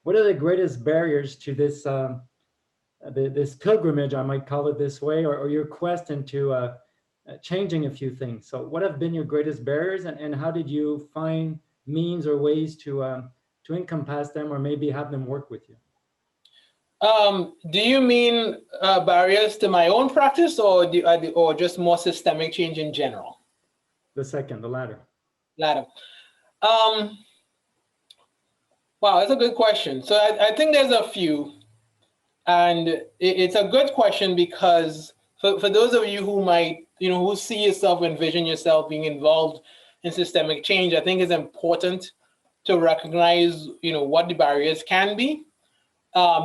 what are the greatest barriers to this this pilgrimage, I might call it this way, or your quest into changing a few things? So what have been your greatest barriers, and how did you find means or ways to encompass them or maybe have them work with you? Do you mean barriers to my own practice or just more systemic change in general? The second, the latter. Latter. Wow, that's a good question. So I think there's a few. And it's a good question because for those of you who might, who see yourself, envision yourself being involved in systemic change, I think it's important to recognize, what the barriers can be.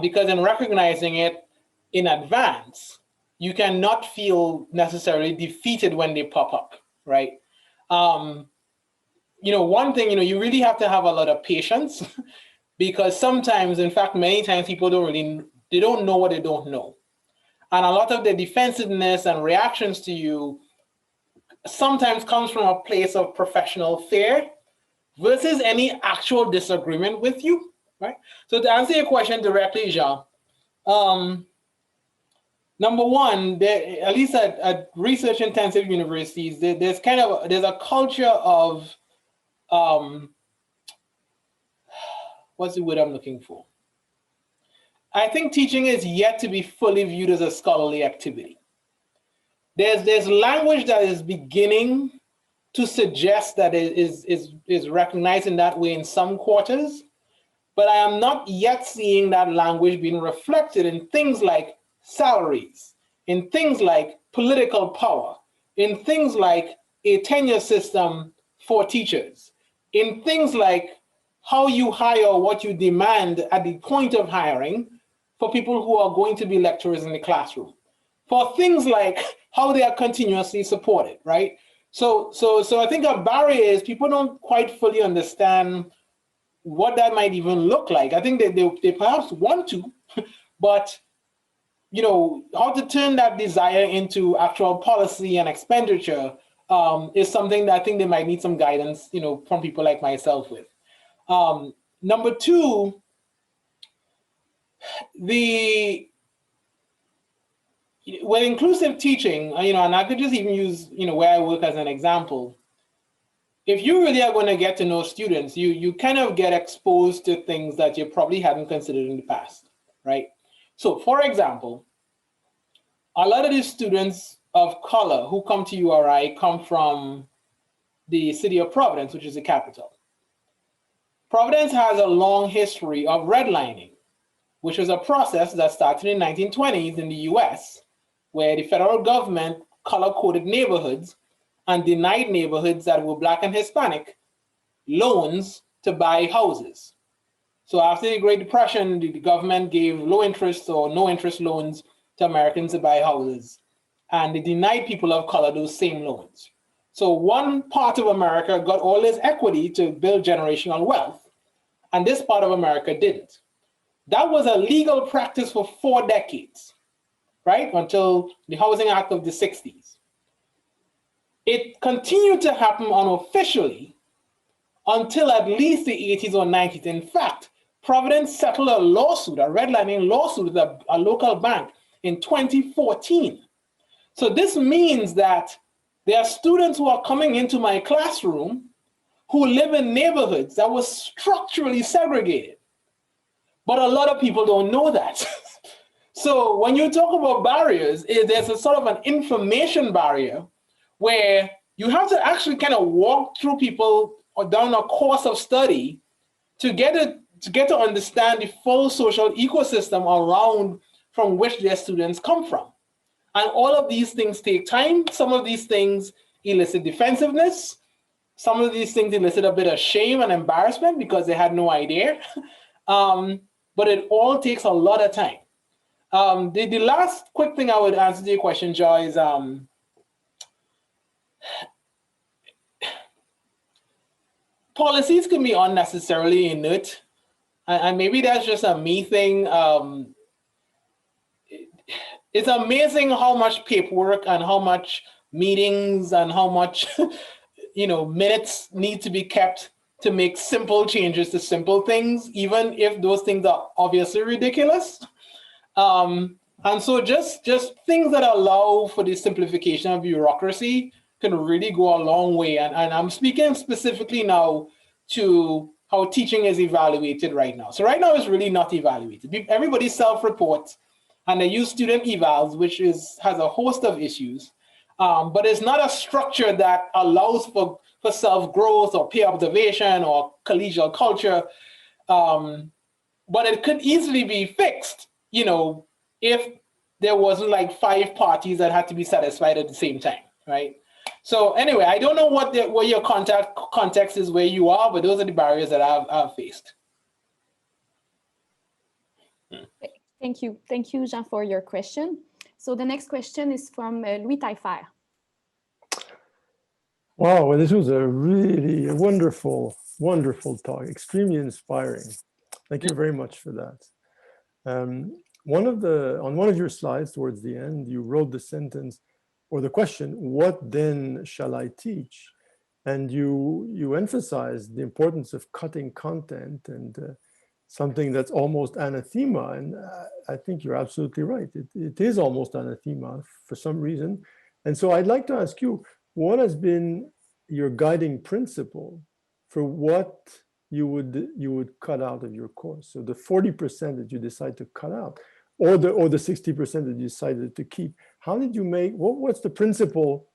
Because in recognizing it in advance, you cannot feel necessarily defeated when they pop up, right? One thing, you really have to have a lot of patience because sometimes, in fact, many times people they don't know what they don't know. And a lot of the defensiveness and reactions to you sometimes comes from a place of professional fear versus any actual disagreement with you, right? So to answer your question directly, Jean, number one, at least at research-intensive universities, there's a culture of, what's the word I'm looking for? I think teaching is yet to be fully viewed as a scholarly activity. There's language that is beginning to suggest that it is recognized in that way in some quarters, but I am not yet seeing that language being reflected in things like salaries, in things like political power, in things like a tenure system for teachers, in things like how you hire, what you demand at the point of hiring for people who are going to be lecturers in the classroom, for things like how they are continuously supported, right? So I think a barrier is people don't quite fully understand what that might even look like. I think they perhaps want to, but how to turn that desire into actual policy and expenditure is something that I think they might need some guidance, from people like myself with. Number two, with inclusive teaching, and I could just even use, where I work as an example. If you really are going to get to know students, you kind of get exposed to things that you probably hadn't considered in the past, right? So for example, a lot of these students of color who come to URI come from the city of Providence, which is the capital. Providence has a long history of redlining, which was a process that started in the 1920s in the US, where the federal government color-coded neighborhoods and denied neighborhoods that were Black and Hispanic loans to buy houses. So after the Great Depression, the government gave low interest or no interest loans to Americans to buy houses, and they denied people of color those same loans. So one part of America got all this equity to build generational wealth, and this part of America didn't. That was a legal practice for 4 decades, right? Until the Housing Act of the 60s. It continued to happen unofficially until at least the 80s or 90s. In fact, Providence settled a lawsuit, a redlining lawsuit with a local bank in 2014. So this means that there are students who are coming into my classroom who live in neighborhoods that were structurally segregated. But a lot of people don't know that. So when you talk about barriers, there's a sort of an information barrier where you have to actually kind of walk through people or down a course of study to get to understand the full social ecosystem around from which their students come from. And all of these things take time. Some of these things elicit defensiveness. Some of these things elicit a bit of shame and embarrassment because they had no idea. But it all takes a lot of time. The last quick thing I would answer to your question, Joy, is policies can be unnecessarily inert. And maybe that's just a me thing. It's amazing how much paperwork and how much meetings and how much minutes need to be kept to make simple changes to simple things, even if those things are obviously ridiculous. And so just things that allow for the simplification of bureaucracy can really go a long way. And I'm speaking specifically now to how teaching is evaluated right now. So right now it's really not evaluated. Everybody self-reports and they use student evals, which has a host of issues. But it's not a structure that allows for self-growth or peer observation or collegial culture. But it could easily be fixed, if there wasn't like 5 parties that had to be satisfied at the same time, right? So anyway, I don't know what your context is where you are, but those are the barriers that I've faced. Thank you, Jean, for your question. So the next question is from Louis Taillefer. Wow, well, this was a really wonderful talk, extremely inspiring. Thank you very much for that. On one of your slides towards the end, you wrote the sentence or the question, what then shall I teach? And you emphasized the importance of cutting content and something that's almost anathema. And I think you're absolutely right. It is almost anathema for some reason. And so I'd like to ask you, what has been your guiding principle for what you would cut out of your course? So the 40% that you decide to cut out, or the 60% that you decided to keep. How did you make, what's the principle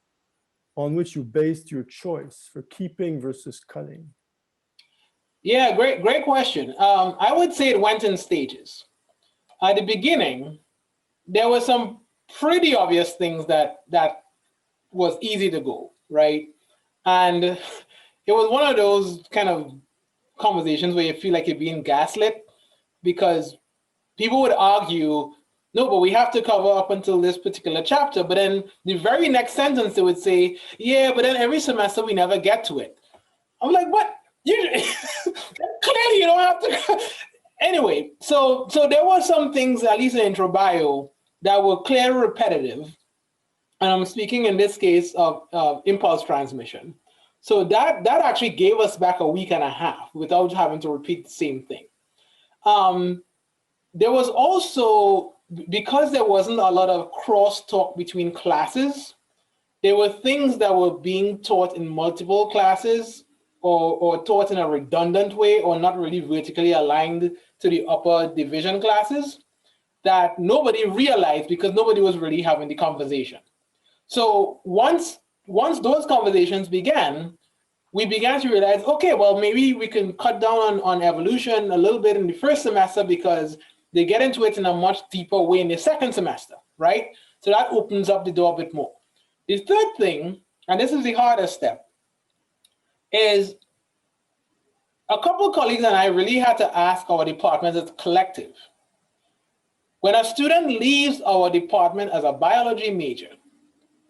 on which you based your choice for keeping versus cutting? Yeah, great question. I would say it went in stages. At the beginning, there were some pretty obvious things that was easy to go, right? And it was one of those kind of conversations where you feel like you're being gaslit, because people would argue, no, but we have to cover up until this particular chapter. But then the very next sentence, they would say, yeah, but then every semester we never get to it. I'm like, what? Clearly you don't have to. Anyway, so there were some things, at least in intro bio, that were clearly repetitive. And I'm speaking in this case of impulse transmission. So that actually gave us back a week and a half without having to repeat the same thing. There was also, because there wasn't a lot of crosstalk between classes, there were things that were being taught in multiple classes or taught in a redundant way or not really vertically aligned to the upper division classes that nobody realized because nobody was really having the conversation. So once those conversations began, we began to realize, okay, well, maybe we can cut down on evolution a little bit in the first semester because they get into it in a much deeper way in the second semester, right? So that opens up the door a bit more. The third thing, and this is the hardest step, is a couple of colleagues and I really had to ask our department as a collective. When a student leaves our department as a biology major,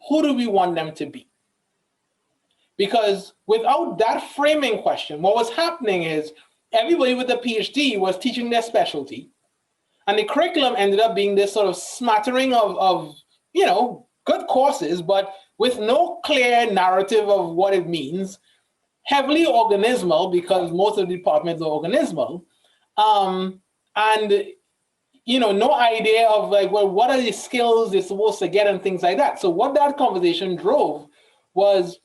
who do we want them to be? Because without that framing question, what was happening is everybody with a PhD was teaching their specialty, and the curriculum ended up being this sort of smattering of good courses, but with no clear narrative of what it means, heavily organismal because most of the departments are organismal, and no idea of like, well, what are the skills they're supposed to get and things like that. So what that conversation drove was,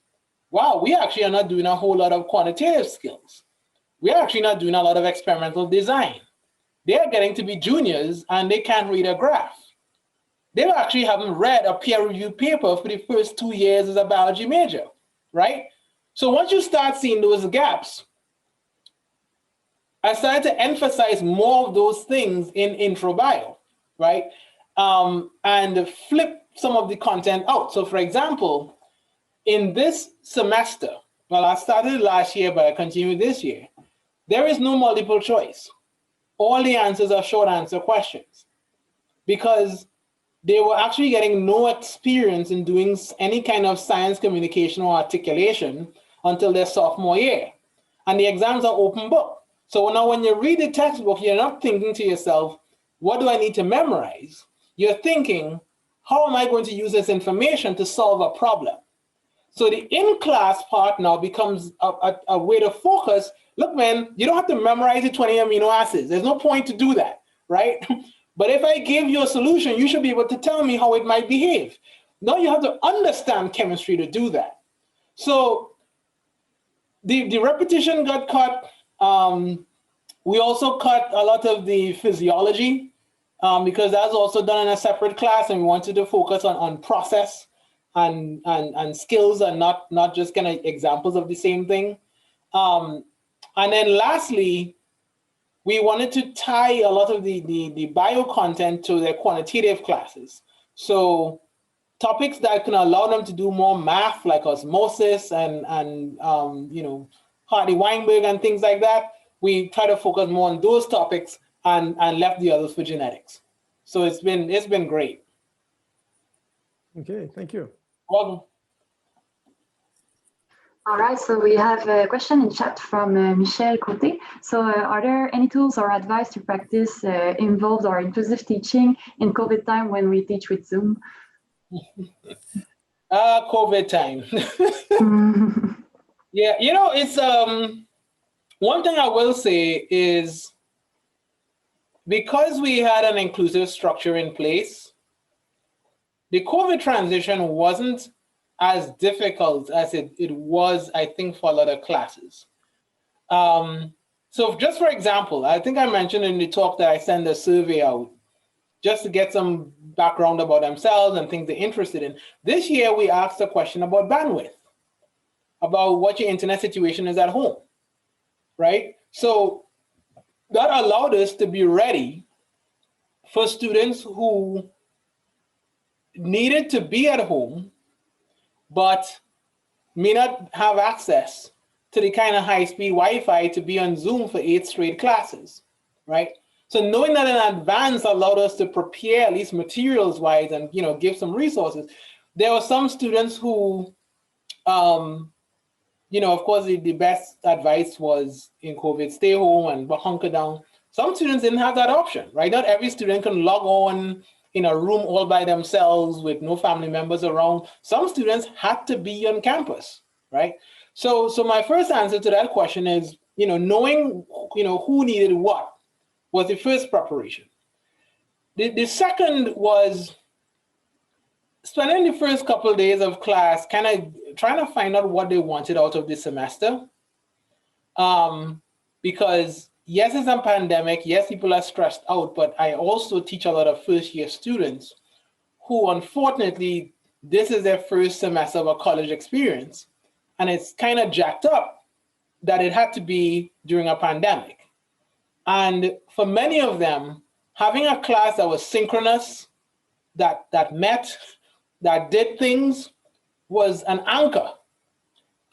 wow, we actually are not doing a whole lot of quantitative skills. We're actually not doing a lot of experimental design. They're getting to be juniors and they can't read a graph. They actually haven't read a peer-reviewed paper for the first 2 years as a biology major, right? So once you start seeing those gaps, I started to emphasize more of those things in intro bio, right? And flip some of the content out. So for example, in this semester, well, I started last year, but I continue this year, there is no multiple choice. All the answers are short answer questions because they were actually getting no experience in doing any kind of science communication or articulation until their sophomore year. And the exams are open book. So now when you read the textbook, you're not thinking to yourself, what do I need to memorize? You're thinking, how am I going to use this information to solve a problem? So the in-class part now becomes a way to focus. Look, man, you don't have to memorize the 20 amino acids. There's no point to do that, right? But if I give you a solution, you should be able to tell me how it might behave. Now you have to understand chemistry to do that. So the repetition got cut. We also cut a lot of the physiology because that's also done in a separate class, and we wanted to focus on process and skills and not just kind of examples of the same thing. And then lastly, we wanted to tie a lot of the bio content to their quantitative classes. So topics that can allow them to do more math, like osmosis and Hardy-Weinberg and things like that. We try to focus more on those topics and left the others for genetics. So it's been great. Okay, thank you. Welcome. All right, so we have a question in chat from Michelle Cote. So are there any tools or advice to practice involved or inclusive teaching in COVID time when we teach with Zoom? COVID time. Yeah, it's one thing I will say is because we had an inclusive structure in place, the COVID transition wasn't as difficult as it was, I think, for a lot of classes. So just for example, I think I mentioned in the talk that I send a survey out just to get some background about themselves and things they're interested in. This year, we asked a question about bandwidth, about what your internet situation is at home, right? So that allowed us to be ready for students who needed to be at home, but may not have access to the kind of high-speed Wi-Fi to be on Zoom for 8 straight classes, right? So knowing that in advance allowed us to prepare, at least materials-wise, and give some resources. There were some students who, of course, the best advice was in COVID, stay home and hunker down. Some students didn't have that option, right? Not every student can log on in a room all by themselves with no family members around. Some students had to be on campus, right? So my first answer to that question is, knowing, who needed what was the first preparation. The second was spending the first couple of days of class kind of trying to find out what they wanted out of this semester. Because yes, it's a pandemic. Yes, people are stressed out, but I also teach a lot of first-year students who unfortunately this is their first semester of a college experience. And it's kind of jacked up that it had to be during a pandemic. And for many of them, having a class that was synchronous, that met, that did things, was an anchor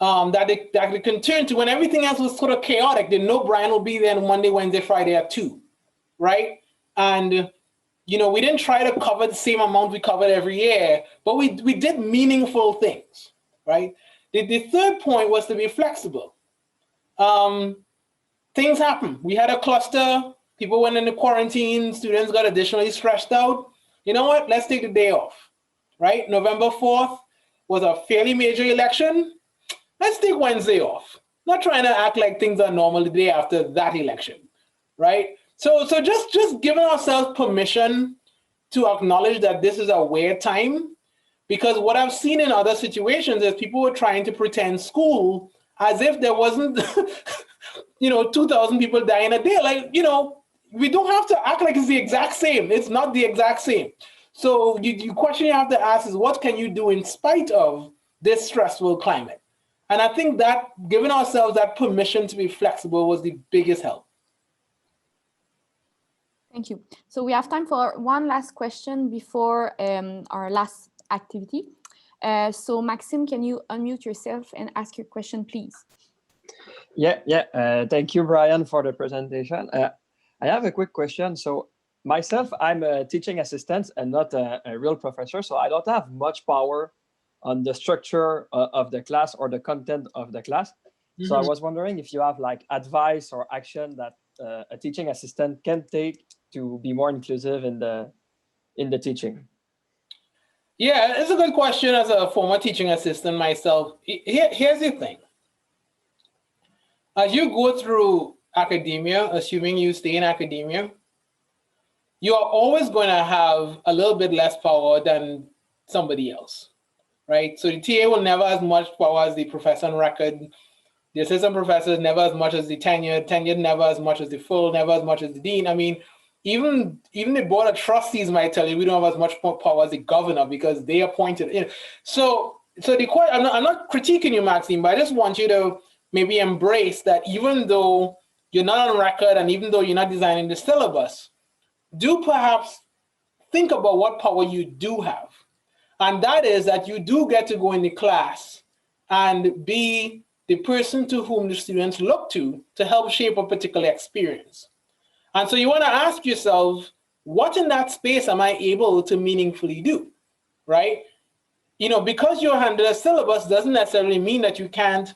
that they can turn to when everything else was sort of chaotic. They know Bryan will be there on Monday, Wednesday, Friday at 2, right? And you know, we didn't try to cover the same amount we covered every year, but we did meaningful things, right? The third point was to be flexible. Things happen. We had a cluster, people went into quarantine, students got additionally stressed out. You know what, let's take the day off, right? November 4th was a fairly major election. Let's take Wednesday off. Not trying to act like things are normal the day after that election, right? So just giving ourselves permission to acknowledge that this is a weird time, because what I've seen in other situations is people were trying to pretend school as if there wasn't, 2,000 people dying a day. Like, we don't have to act like it's the exact same. It's not the exact same. So the question you have to ask is, what can you do in spite of this stressful climate? And I think that giving ourselves that permission to be flexible was the biggest help. Thank you. So we have time for one last question before our last activity. So Maxime, can you unmute yourself and ask your question, please? Yeah. Thank you, Bryan, for the presentation. I have a quick question. So myself, I'm a teaching assistant and not a real professor, so I don't have much power on the structure of the class or the content of the class. Mm-hmm. So I was wondering if you have like advice or action that a teaching assistant can take to be more inclusive in the teaching. Yeah, it's a good question. As a former teaching assistant myself, here's the thing. As you go through academia, assuming you stay in academia, you are always going to have a little bit less power than somebody else, right? So the TA will never have as much power as the professor on record. The assistant professor is never as much as the tenured never as much as the full, never as much as the dean. I mean, even the board of trustees might tell you we don't have as much power as the governor because they appointed. So I'm not critiquing you, Maxime, but I just want you to maybe embrace that even though you're not on record and even though you're not designing the syllabus, do perhaps think about what power you do have. And that is that you do get to go in the class and be the person to whom the students look to help shape a particular experience. And so you want to ask yourself, what in that space am I able to meaningfully do, right? Because you're handed a syllabus doesn't necessarily mean that you can't.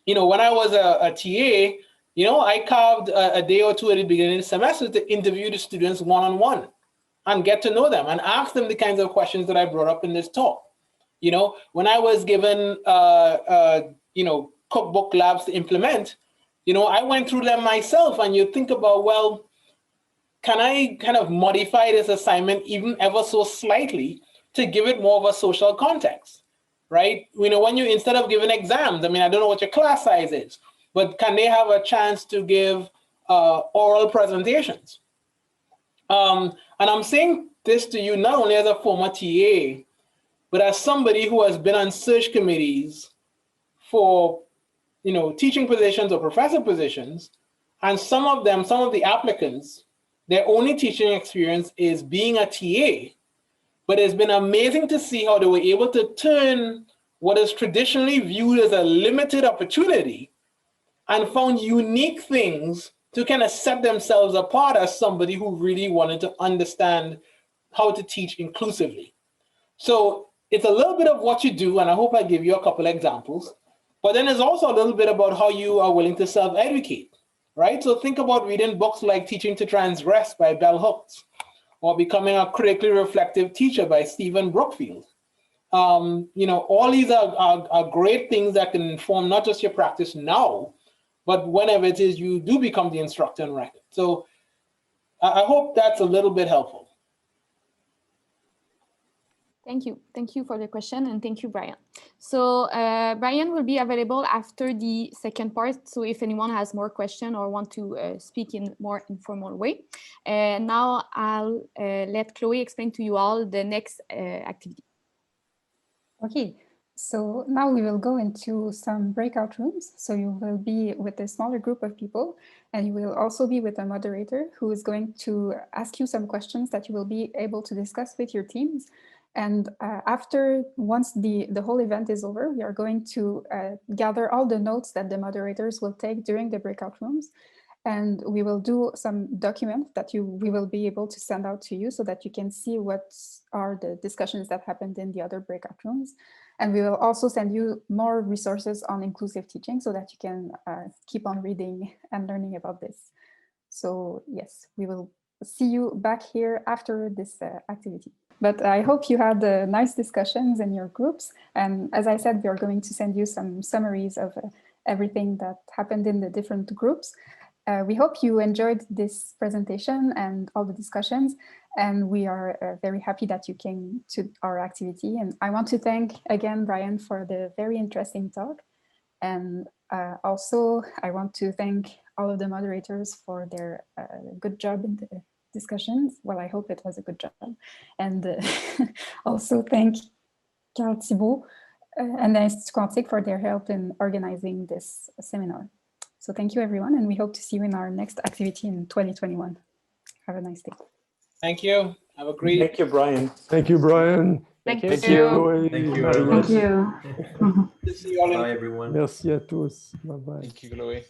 When I was a TA, I carved a day or two at the beginning of the semester to interview the students one-on-one and get to know them and ask them the kinds of questions that I brought up in this talk. When I was given, cookbook labs to implement, I went through them myself, and you think about, well, can I kind of modify this assignment even ever so slightly to give it more of a social context, right? When you, instead of giving exams, I don't know what your class size is, but can they have a chance to give oral presentations? And I'm saying this to you not only as a former TA, but as somebody who has been on search committees for teaching positions or professor positions, and some of the applicants, their only teaching experience is being a TA, but it's been amazing to see how they were able to turn what is traditionally viewed as a limited opportunity and found unique things to kind of set themselves apart as somebody who really wanted to understand how to teach inclusively. So it's a little bit of what you do, and I hope I give you a couple examples. But then there's also a little bit about how you are willing to self-educate, right? So think about reading books like Teaching to Transgress by Bell Hooks, or Becoming a Critically Reflective Teacher by Stephen Brookfield. All these are great things that can inform not just your practice now, but whenever it is you do become the instructor on record. So I hope that's a little bit helpful. Thank you. Thank you for the question, and thank you, Bryan. So Bryan will be available after the second part. So if anyone has more questions or want to speak in more informal way. Now I'll let Chloe explain to you all the next activity. Okay, so now we will go into some breakout rooms. So you will be with a smaller group of people, and you will also be with a moderator who is going to ask you some questions that you will be able to discuss with your teams. And once the whole event is over, we are going to gather all the notes that the moderators will take during the breakout rooms. And we will do some documents that we will be able to send out to you so that you can see what are the discussions that happened in the other breakout rooms. And we will also send you more resources on inclusive teaching so that you can keep on reading and learning about this. So yes, we will see you back here after this activity. But I hope you had nice discussions in your groups. And as I said, we are going to send you some summaries of everything that happened in the different groups. We hope you enjoyed this presentation and all the discussions, and we are very happy that you came to our activity. And I want to thank again Bryan for the very interesting talk. And also I want to thank all of the moderators for their good job in the discussions. Well, I hope it was a good job. And also thank Carl Thibault and the Institut Quantique for their help in organizing this seminar. So thank you, everyone, and we hope to see you in our next activity in 2021. Have a nice day. Thank you. Have a great. Thank you, Bryan. Thank you, Bryan. Thank Thank you. Chloé, Thank you, Marie. everyone. Thank you. To see you all in. Bye, everyone. Merci à tous. Bye bye. Thank you, Chloé.